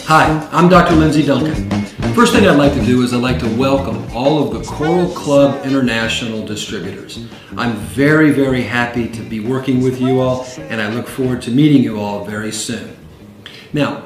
Hi, I'm Dr. Lindsey Duncan. First thing I'd like to do is I'd like to welcome all of the Coral Club International distributors. I'm very, very happy to be working with you all, and I look forward to meeting you all very soon. Now,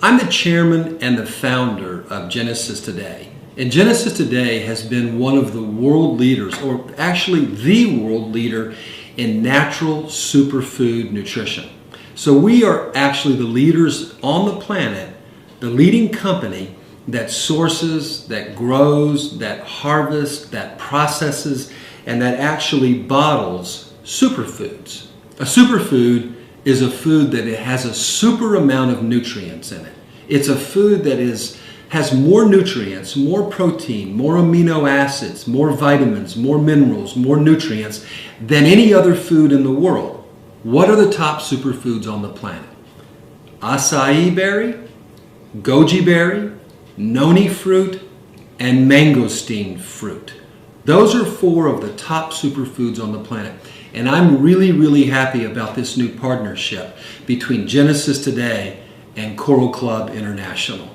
I'm the chairman and the founder of Genesis Today. And Genesis Today has been one of the world leaders, or actually the world leader, in natural superfood nutrition. So we are actually the leaders on the planet, the leading company that sources, that grows, that harvests, that processes, and that actually bottles superfoods. A superfood is a food that it has a super amount of nutrients in it. It's a food that has more nutrients, more protein, more amino acids, more vitamins, more minerals, more nutrients than any other food in the world. What are the top superfoods on the planet? Acai berry, goji berry, noni fruit, and mangosteen fruit. Those are 4 of the top superfoods on the planet. And I'm really, really happy about this new partnership between Genesis Today and Coral Club International.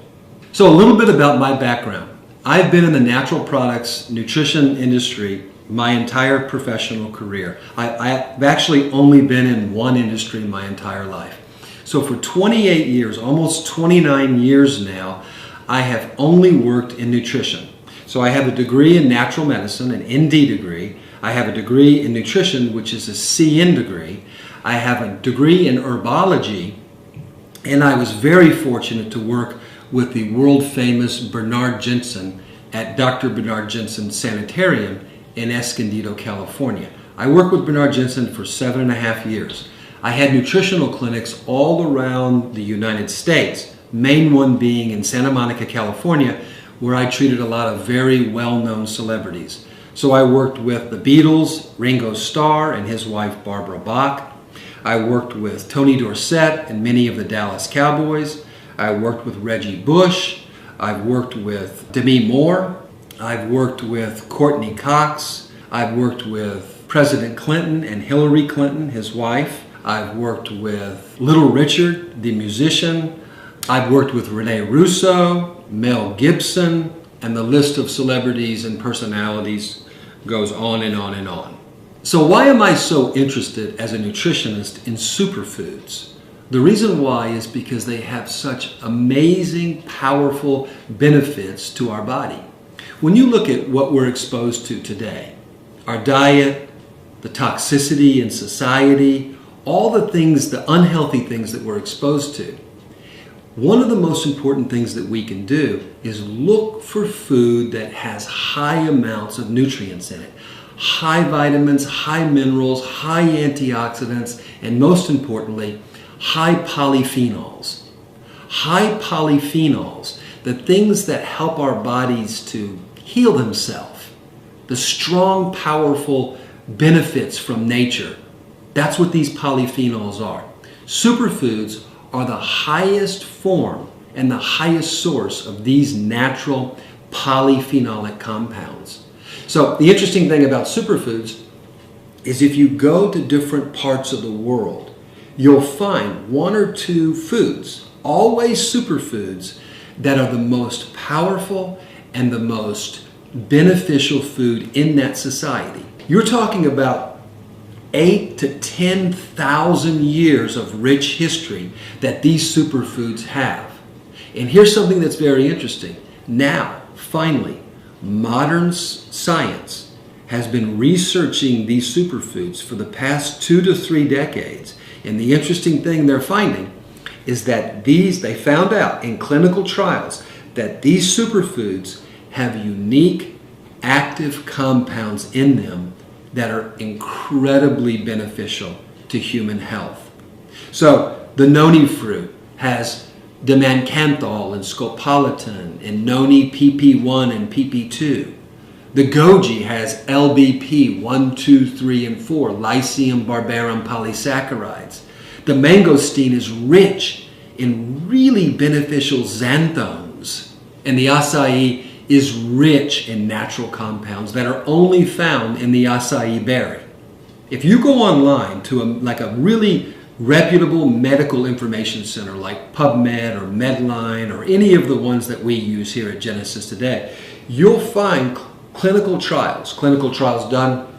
So a little bit about my background. I've been in the natural products nutrition industry my entire professional career. I've actually only been in one industry my entire life. So for 28 years, almost 29 years now, I have only worked in nutrition. So I have a degree in natural medicine, an ND degree. I have a degree in nutrition, which is a CN degree. I have a degree in herbology, and I was very fortunate to work with the world famous Bernard Jensen at Dr. Bernard Jensen Sanitarium in Escondido, California. I worked with Bernard Jensen for 7.5 years. I had nutritional clinics all around the United States, main one being in Santa Monica, California, where I treated a lot of very well-known celebrities. So I worked with the Beatles, Ringo Starr and his wife Barbara Bach. I worked with Tony Dorsett and many of the Dallas Cowboys. I worked with Reggie Bush. I've worked with Demi Moore. I've worked with Courtney Cox. I've worked with President Clinton and Hillary Clinton, his wife. I've worked with Little Richard, the musician. I've worked with Rene Russo, Mel Gibson, and the list of celebrities and personalities goes on and on and on. So why am I so interested as a nutritionist in superfoods? The reason why is because they have such amazing, powerful benefits to our body. When you look at what we're exposed to today, our diet, the toxicity in society, all the things, the unhealthy things that we're exposed to, one of the most important things that we can do is look for food that has high amounts of nutrients in it. High vitamins, high minerals, high antioxidants, and most importantly, high polyphenols. High polyphenols, the things that help our bodies to heal themselves, the strong, powerful benefits from nature. That's what these polyphenols are. Superfoods are the highest form and the highest source of these natural polyphenolic compounds. So the interesting thing about superfoods is if you go to different parts of the world, you'll find 1 or 2 foods, always superfoods, that are the most powerful and the most beneficial food in that society. You're talking about 8,000 to 10,000 years of rich history that these superfoods have. And here's something that's very interesting. Now, finally, modern science has been researching these superfoods for the past 2 to 3 decades. And the interesting thing they're finding is that they found out in clinical trials that these superfoods have unique active compounds in them that are incredibly beneficial to human health. So the noni fruit has dimancanthol and scopolamine and noni PP1 and PP2. The goji has LBP 1, 2, 3, and 4, lycium barbarum polysaccharides. The mangosteen is rich in really beneficial xanthones. And the acai is rich in natural compounds that are only found in the acai berry. If you go online to like a really reputable medical information center like PubMed or Medline or any of the ones that we use here at Genesis Today, you'll find clinical trials done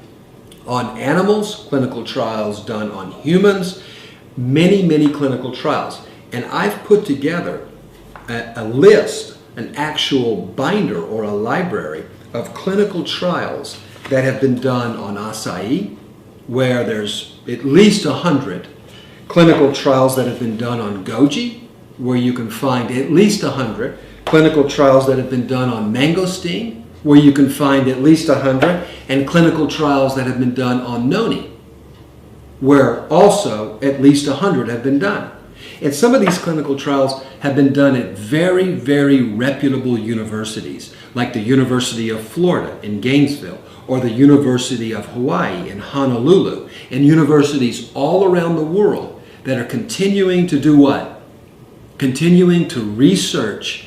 on animals, clinical trials done on humans, many clinical trials. And I've put together a list, an actual binder or a library of clinical trials that have been done on acai, where there's at least 100 clinical trials that have been done on goji, where you can find at least 100 clinical trials that have been done on mangosteen, where you can find at least 100, and clinical trials that have been done on noni, where also at least 100 have been done. And some of these clinical trials have been done at very reputable universities, like the University of Florida in Gainesville, or the University of Hawaii in Honolulu, and universities all around the world that are continuing to do what? Continuing to research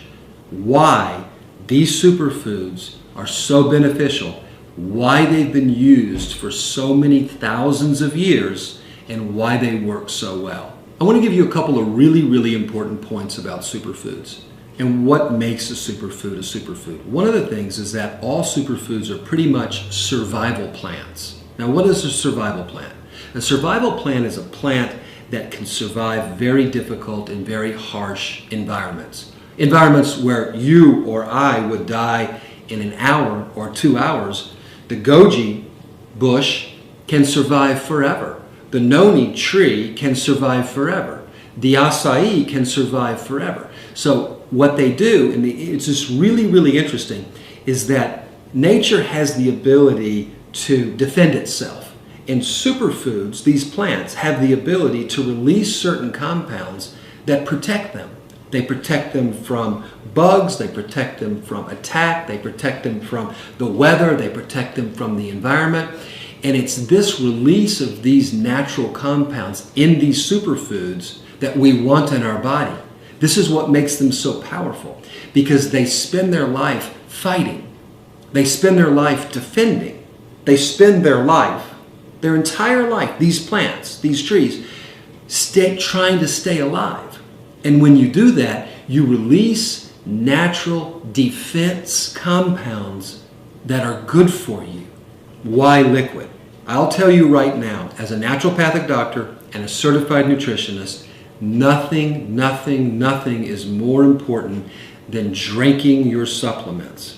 why these superfoods are so beneficial, why they've been used for so many thousands of years, and why they work so well. I want to give you a couple of really important points about superfoods and what makes a superfood a superfood. One of the things is that all superfoods are pretty much survival plants. Now, what is a survival plant? A survival plant is a plant that can survive very difficult and very harsh environments. Environments where you or I would die in an hour or 2 hours. The goji bush can survive forever. The noni tree can survive forever. The acai can survive forever. So what they do, and it's just really interesting, is that nature has the ability to defend itself. And superfoods, these plants, have the ability to release certain compounds that protect them. They protect them from bugs, they protect them from attack, they protect them from the weather, they protect them from the environment. And it's this release of these natural compounds in these superfoods that we want in our body. This is what makes them so powerful, because they spend their life fighting. They spend their life defending. They spend their life, their entire life, these plants, these trees, trying to stay alive. And when you do that, you release natural defense compounds that are good for you. Why liquid? I'll tell you right now, as a naturopathic doctor and a certified nutritionist, nothing is more important than drinking your supplements.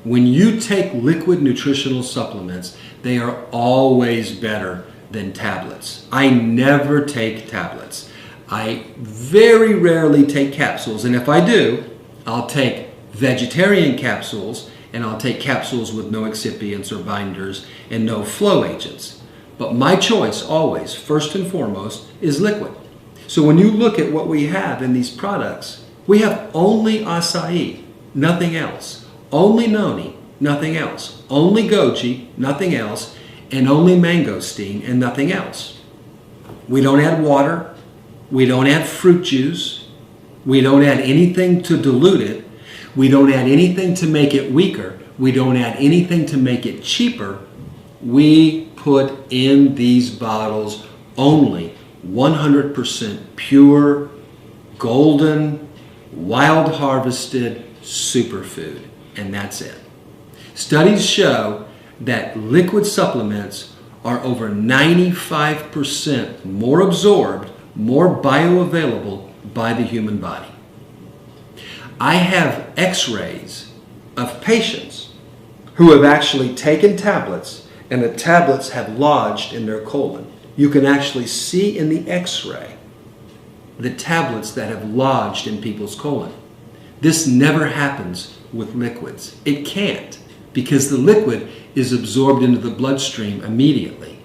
When you take liquid nutritional supplements, they are always better than tablets. I never take tablets. I very rarely take capsules, and if I do, I'll take vegetarian capsules, and I'll take capsules with no excipients or binders and no flow agents. But my choice always, first and foremost, is liquid. So when you look at what we have in these products, we have only acai, nothing else. Only noni, nothing else. Only goji, nothing else. And only mangosteen and nothing else. We don't add water. We don't add fruit juice. We don't add anything to dilute it. We don't add anything to make it weaker. We don't add anything to make it cheaper. We put in these bottles only 100% pure, golden, wild harvested superfood. And that's it. Studies show that liquid supplements are over 95% more absorbed, more bioavailable by the human body. I have x-rays of patients who have actually taken tablets, and the tablets have lodged in their colon. You can actually see in the x-ray the tablets that have lodged in people's colon. This never happens with liquids. It can't, because the liquid is absorbed into the bloodstream immediately.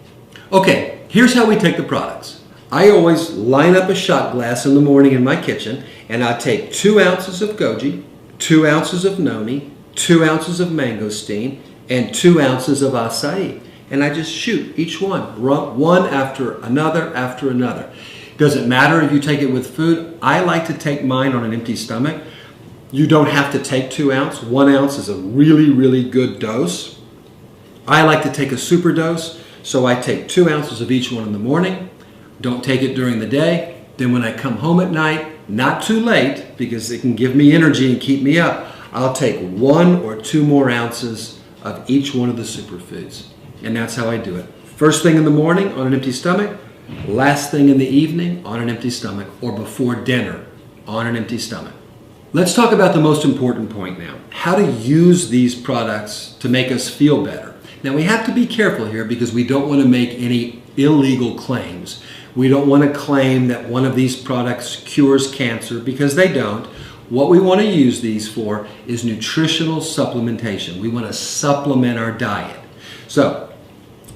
Okay, here's how we take the products. I always line up a shot glass in the morning in my kitchen, and I take 2 ounces of goji, 2 ounces of noni, 2 ounces of mangosteen, and 2 ounces of acai. And I just shoot each one after another. Doesn't matter if you take it with food. I like to take mine on an empty stomach. You don't have to take 2 ounces. 1 ounce is a really good dose. I like to take a super dose. So I take 2 ounces of each one in the morning, don't take it during the day. Then when I come home at night, not too late, because it can give me energy and keep me up, I'll take 1 or 2 more ounces of each one of the superfoods. And that's how I do it. First thing in the morning on an empty stomach, last thing in the evening on an empty stomach, or before dinner on an empty stomach. Let's talk about the most important point now, how to use these products to make us feel better. Now we have to be careful here because we don't want to make any illegal claims. We don't want to claim that one of these products cures cancer, because they don't. What we want to use these for is nutritional supplementation. We want to supplement our diet. So,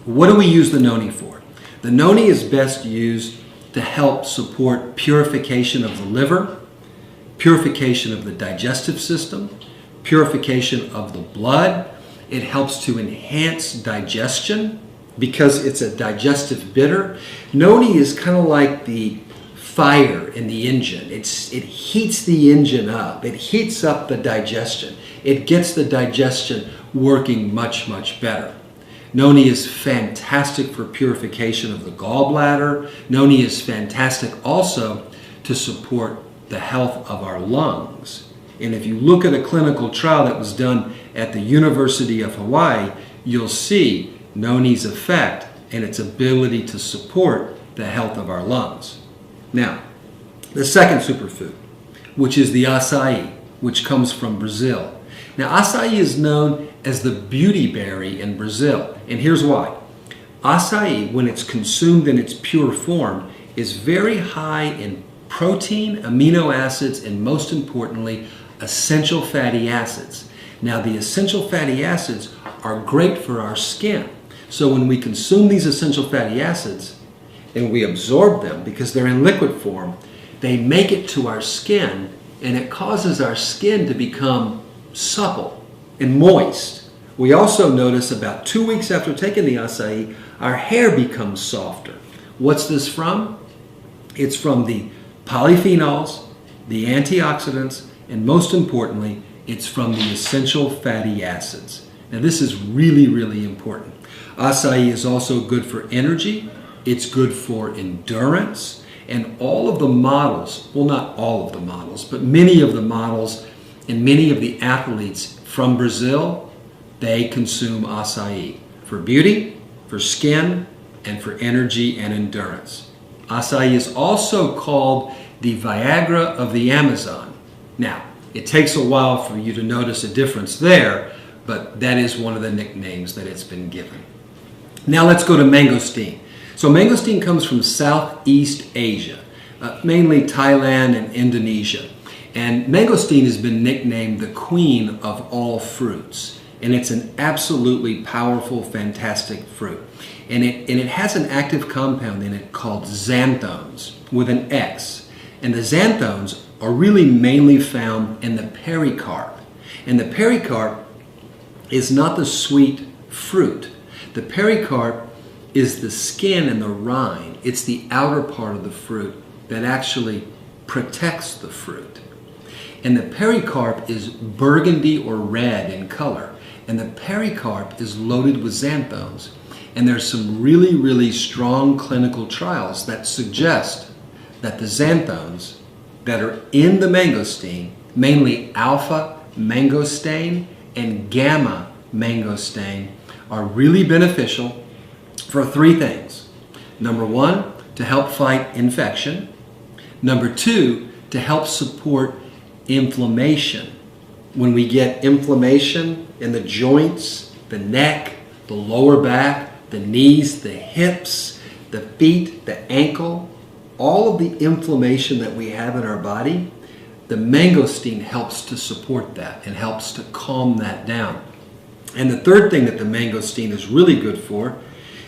what do we use the noni for? The noni is best used to help support purification of the liver, purification of the digestive system, purification of the blood. It helps to enhance digestion because it's a digestive bitter. Noni is kind of like the fire in the engine. It heats the engine up. It heats up the digestion. It gets the digestion working much, much better. Noni is fantastic for purification of the gallbladder. Noni is fantastic also to support the health of our lungs. And if you look at a clinical trial that was done at the University of Hawaii, you'll see Noni's effect and its ability to support the health of our lungs. Now, the second superfood, which is the acai, which comes from Brazil. Now, acai is known as the beauty berry in Brazil, and here's why. Acai, when it's consumed in its pure form, is very high in protein, amino acids, and most importantly, essential fatty acids. Now, the essential fatty acids are great for our skin. So when we consume these essential fatty acids and we absorb them because they're in liquid form, they make it to our skin, and it causes our skin to become supple and moist. We also notice about 2 weeks after taking the acai, our hair becomes softer. What's this from? It's from the polyphenols, the antioxidants, and most importantly, it's from the essential fatty acids. Now this is really, really important. Acai is also good for energy. It's good for endurance. And all of the models, well, not all of the models, but many of the models and many of the athletes from Brazil, they consume acai for beauty, for skin, and for energy and endurance. Acai is also called the Viagra of the Amazon. Now, it takes a while for you to notice a difference there, but that is one of the nicknames that it's been given. Now let's go to mangosteen. So mangosteen comes from Southeast Asia, mainly Thailand and Indonesia. And mangosteen has been nicknamed the queen of all fruits. And it's an absolutely powerful, fantastic fruit. And it has an active compound in it called xanthones with an X. And the xanthones are really mainly found in the pericarp. And the pericarp is not the sweet fruit. The pericarp is the skin and the rind. It's the outer part of the fruit that actually protects the fruit. And the pericarp is burgundy or red in color. And the pericarp is loaded with xanthones. And there's some really, really strong clinical trials that suggest that the xanthones that are in the mangosteen, mainly alpha mangosteen and gamma mangosteen, are really beneficial for 3 things. Number 1, to help fight infection. Number 2, to help support inflammation. When we get inflammation in the joints, the neck, the lower back, the knees, the hips, the feet, the ankle, all of the inflammation that we have in our body, the mangosteen helps to support that and helps to calm that down. And the third thing that the mangosteen is really good for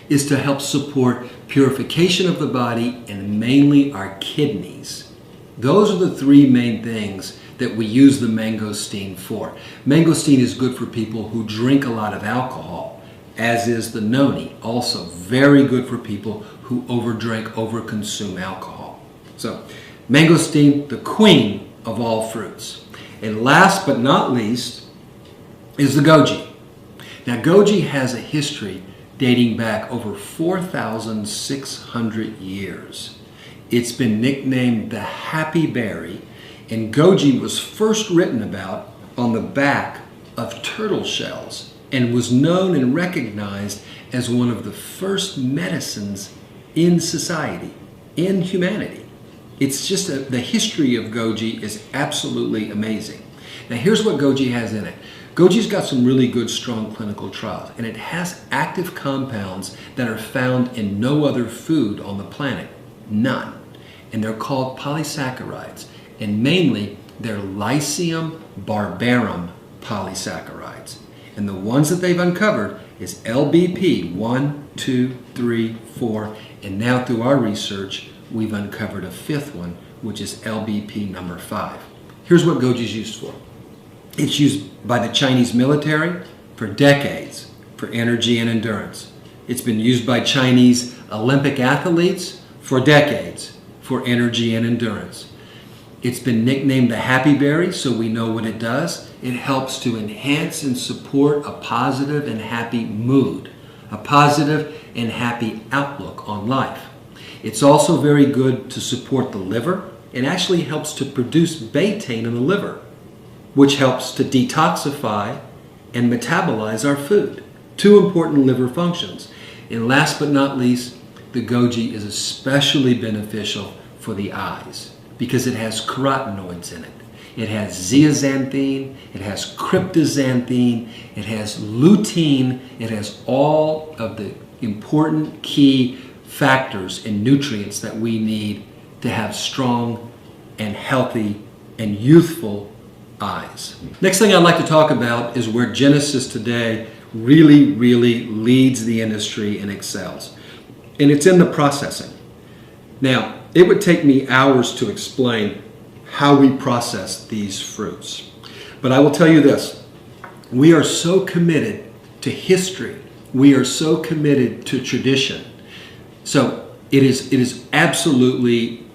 is to help support purification of the body and mainly our kidneys. Those are the 3 main things that we use the mangosteen for. Mangosteen is good for people who drink a lot of alcohol, as is the noni, also very good for people who overdrink, overconsume alcohol. So, mangosteen, the queen of all fruits. And last but not least is the goji. Now, goji has a history dating back over 4,600 years. It's been nicknamed the happy berry, and goji was first written about on the back of turtle shells and was known and recognized as one of the first medicines in society, in humanity. It's just the history of goji is absolutely amazing. Now here's what goji has in it. Goji's got some really good, strong clinical trials, and it has active compounds that are found in no other food on the planet. None. And they're called polysaccharides, and mainly they're Lycium barbarum polysaccharides. And the ones that they've uncovered is LBP 1, 2, 3, 4, and now through our research, we've uncovered a fifth one, which is LBP number 5. Here's what goji is used for. It's used by the Chinese military for decades for energy and endurance. It's been used by Chinese Olympic athletes for decades for energy and endurance. It's been nicknamed the happy berry, so we know what it does. It helps to enhance and support a positive and happy mood, a positive and happy outlook on life. It's also very good to support the liver. It actually helps to produce betaine in the liver, which helps to detoxify and metabolize our food. 2 important liver functions. And last but not least, the goji is especially beneficial for the eyes because it has carotenoids in it. It has zeaxanthin, it has cryptoxanthin, it has lutein, it has all of the important key factors and nutrients that we need to have strong and healthy and youthful eyes. Next thing I'd like to talk about is where Genesis today really leads the industry and excels. And it's in the processing. Now, it would take me hours to explain how we process these fruits. But I will tell you this, we are so committed to history. We are so committed to tradition. So it is absolutely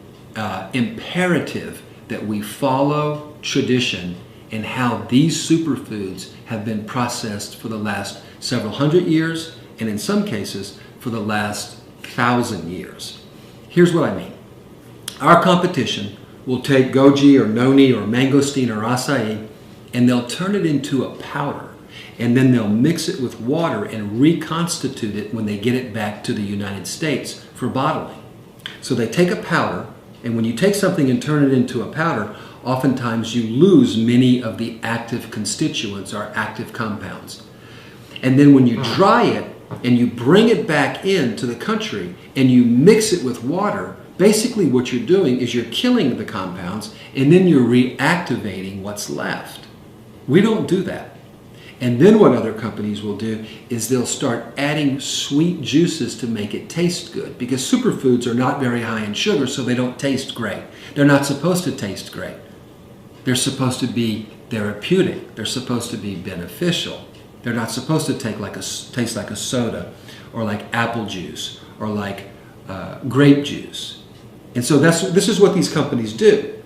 imperative that we follow tradition and how these superfoods have been processed for the last several hundred years, and in some cases for the last 1,000 years. Here's what I mean. Our competition will take goji or noni or mangosteen or acai, and they'll turn it into a powder, and then they'll mix it with water and reconstitute it when they get it back to the United States for bottling. So they take a powder, and when you take something and turn it into a powder, oftentimes you lose many of the active constituents or active compounds. And then when you dry it and you bring it back into the country and you mix it with water, basically what you're doing is you're killing the compounds and then you're reactivating what's left. We don't do that. And then what other companies will do is they'll start adding sweet juices to make it taste good, because superfoods are not very high in sugar, so they don't taste great. They're not supposed to taste great. They're supposed to be therapeutic. They're supposed to be beneficial. They're not supposed to taste like a soda or like apple juice or like grape juice. And so this is what these companies do.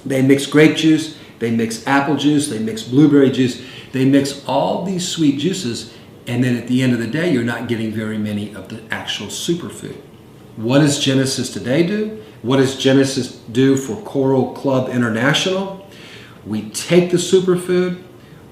They mix grape juice, they mix apple juice, they mix blueberry juice, they mix all these sweet juices, and then at the end of the day, you're not getting very many of the actual superfood. What does Genesis today do? What does Genesis do for Coral Club International? We take the superfood,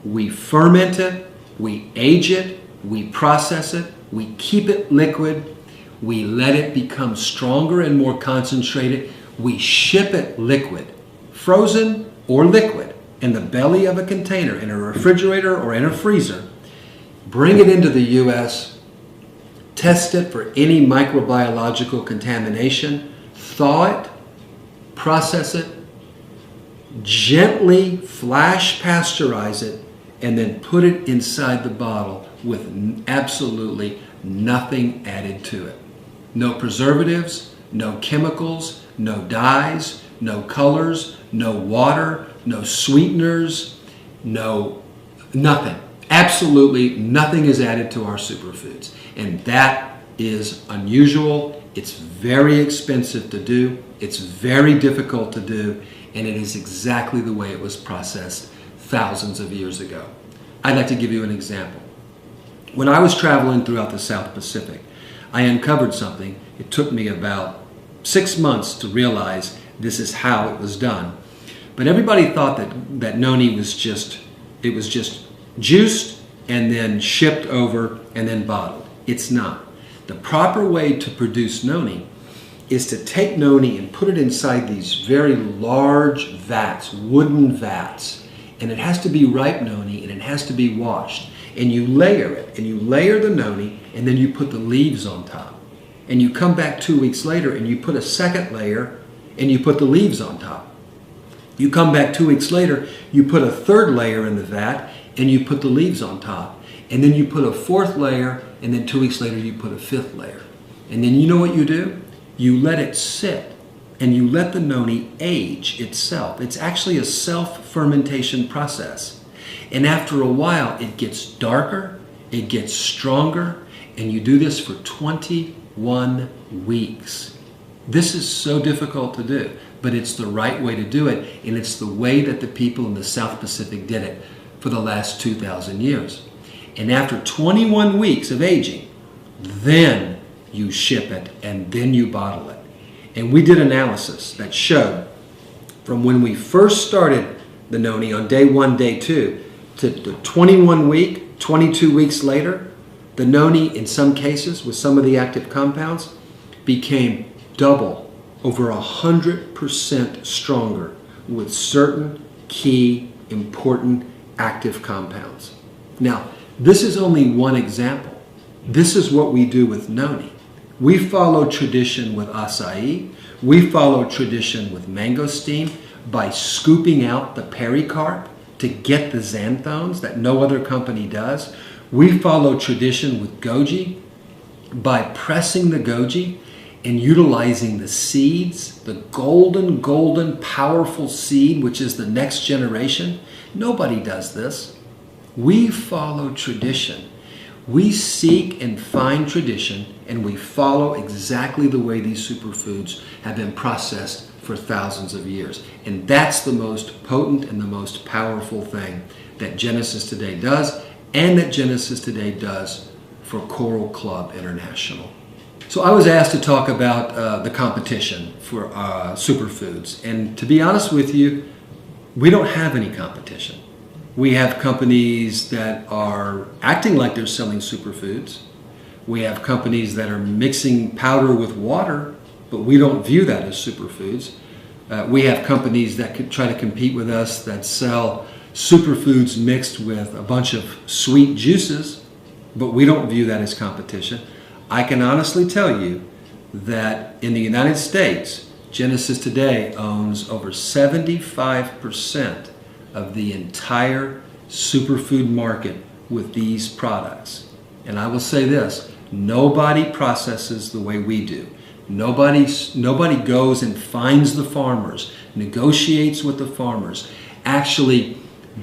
we ferment it, we age it, we process it, we keep it liquid, we let it become stronger and more concentrated, we ship it liquid, frozen or liquid, in the belly of a container, in a refrigerator or in a freezer, bring it into the U.S., test it for any microbiological contamination, thaw it, process it, gently flash pasteurize it, and then put it inside the bottle with absolutely nothing added to it. No preservatives, no chemicals, no dyes, no colors, no water, no sweeteners, nothing. Absolutely nothing is added to our superfoods. And that is unusual. It's very expensive to do. It's very difficult to do. And it is exactly the way it was processed thousands of years ago. I'd like to give you an example. When I was traveling throughout the South Pacific, I uncovered something. It took me about 6 months to realize this is how it was done. But everybody thought that noni was just juiced and then shipped over and then bottled. It's not. The proper way to produce noni is to take noni and put it inside these very large vats, wooden vats, and it has to be ripe noni and it has to be washed. And you layer it, and you layer the noni, and then you put the leaves on top. And you come back 2 weeks later and you put a second layer and you put the leaves on top. You come back 2 weeks later, you put a third layer in the vat and you put the leaves on top. And then you put a fourth layer, and then 2 weeks later you put a fifth layer. And then you know what you do? You let it sit and you let the noni age itself. It's actually a self-fermentation process. And after a while, it gets darker, it gets stronger, and you do this for 21 weeks. This is so difficult to do, but it's the right way to do it, and it's the way that the people in the South Pacific did it for the last 2,000 years. And after 21 weeks of aging, then you ship it, and then you bottle it. And we did analysis that showed from when we first started the noni on day 1, day 2, to the 21 week, 22 weeks later, the noni, in some cases, with some of the active compounds, became double, over 100% stronger with certain key, important active compounds. Now, this is only one example. This is what we do with noni. We follow tradition with acai. We follow tradition with mangosteen by scooping out the pericarp to get the xanthones that no other company does. We follow tradition with goji by pressing the goji and utilizing the seeds, the golden, powerful seed, which is the next generation. Nobody does this. We follow tradition. We seek and find tradition, and we follow exactly the way these superfoods have been processed for thousands of years. And that's the most potent and the most powerful thing that Genesis Today does, and that Genesis Today does for Coral Club International. So I was asked to talk about the competition for superfoods. And to be honest with you, we don't have any competition. We have companies that are acting like they're selling superfoods. We have companies that are mixing powder with water, but we don't view that as superfoods. We have companies that could try to compete with us that sell superfoods mixed with a bunch of sweet juices, but we don't view that as competition. I can honestly tell you that in the United States, Genesis Today owns over 75% of the entire superfood market with these products. And I will say this, nobody processes the way we do. Nobody goes and finds the farmers, negotiates with the farmers, actually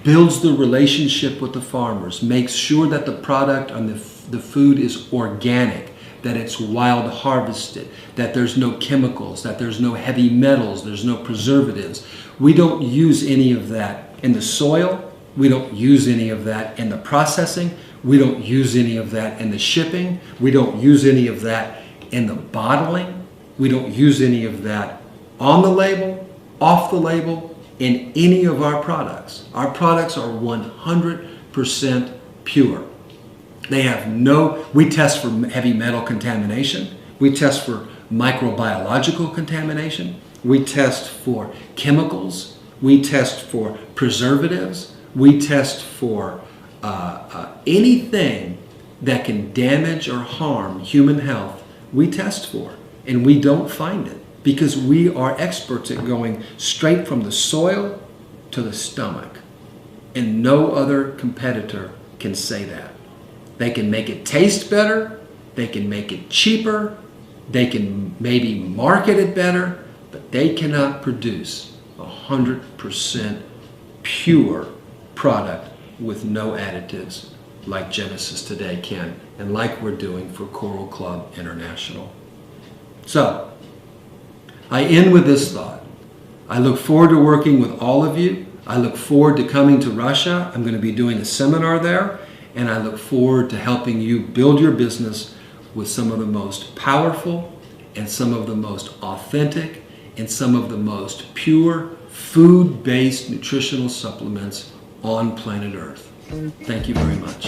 builds the relationship with the farmers, makes sure that the product and the food is organic, that it's wild harvested, that there's no chemicals, that there's no heavy metals, there's no preservatives. We don't use any of that in the soil. We don't use any of that in the processing. We don't use any of that in the shipping. We don't use any of that in the bottling. We don't use any of that on the label, off the label, in any of our products. Our products are 100% pure. They have we test for heavy metal contamination. We test for microbiological contamination. We test for chemicals. We test for preservatives. We test for anything that can damage or harm human health. We test for, and we don't find it because we are experts at going straight from the soil to the stomach. And no other competitor can say that. They can make it taste better, they can make it cheaper, they can maybe market it better, but they cannot produce 100% pure product with no additives like Genesis Today can, and like we're doing for Coral Club International. So, I end with this thought. I look forward to working with all of you. I look forward to coming to Russia. I'm going to be doing a seminar there, and I look forward to helping you build your business with some of the most powerful and some of the most authentic and some of the most pure food-based nutritional supplements on planet Earth. Thank you very much.